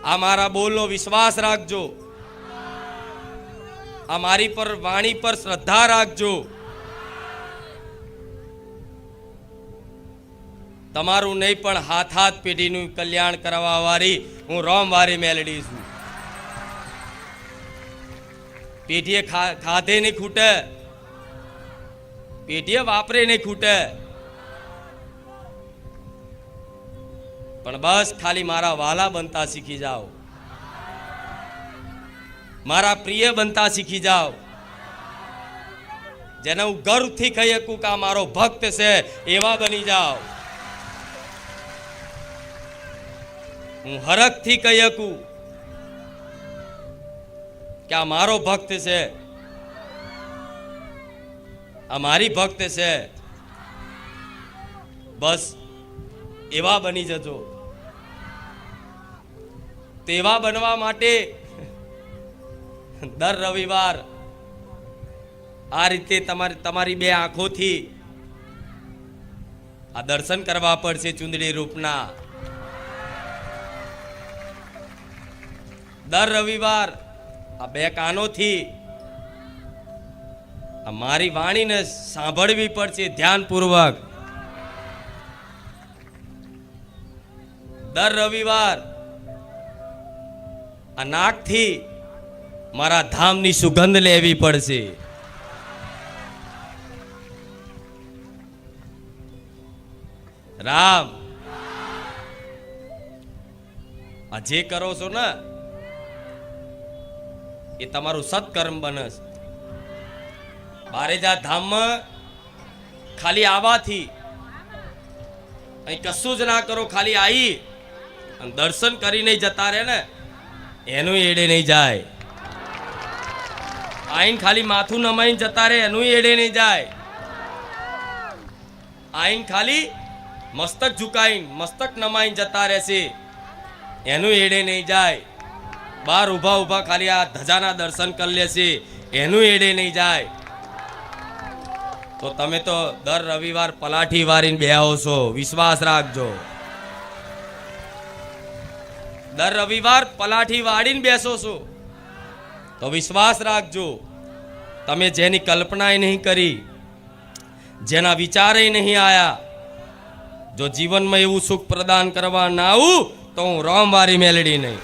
આ મારા બોલનો વિશ્વાસ રાખજો, આ મારી પર વાણી પર શ્રદ્ધા રાખજો. તમારું નહીં પણ હાથ હાથ પેઢીનું કલ્યાણ કરવા વાળી હું રોમવારી મેલડી છું. પેઢીએ ખાધે નહીં ખૂટે, પેઢીએ વાપરે નહીં ખૂટે, પણ બસ ખાલી મારા વાલા બનતા શીખી જાઓ, મારા પ્રિય બનતા શીખી જાઓ. જેને હું ગર્વથી કહી શકું કે આ મારો ભક્ત છે એવા બની જાઓ. હું હરખથી કહી શકું કે આ મારો ભક્ત છે, આ મારી ભક્ત છે, બસ એવા બની જજો. તેવા બનવા માટે દર રવિવાર આ રીતે તમારી બે આંખોથી આ દર્શન કરવા પડશે ચુંદડી રૂપના. દર રવિવાર આ બે કાનોથી આ મારી વાણીને સાંભળવી પડશે ધ્યાનપૂર્વક. દર રવિવાર આ નાકથી મારા ધામની સુગંધ લેવી પડશે. રામ, આ જે કરો છો ને એ તમારું સત્કર્મ બને છે. બારેજા ધામમાં ખાલી આવવાથી અહીં કશું જ ના કરો, ખાલી આવી અને દર્શન કરી નહીં જતા રહે ને એનું એડે નહીં જાય. આઈને ખાલી માથું નમાઈને જતા રહે એનું એડે નહીં જાય. આઈને ખાલી મસ્તક ઝુકાઈને મસ્તક નમાઈને જતા રહેશે એનું એડે નહીં જાય. બાર ઊભા ઊભા ખાલી આ ધજાના દર્શન કરી લેશે એનું એડે નહીં જાય. તો તમે તો દર રવિવાર પલાઠી વારીને બેહો છો, વિશ્વાસ રાખજો. દર રવિવાર પલાઠી વાળીને બેસો છો તો વિશ્વાસ રાખજો. તમે જેની કલ્પના નહીં કરી, જેના વિચારે નહીં આયા, જો જીવનમાં એવું સુખ પ્રદાન કરવા ના આવું તો હું રોમવારી મેલડી નહીં.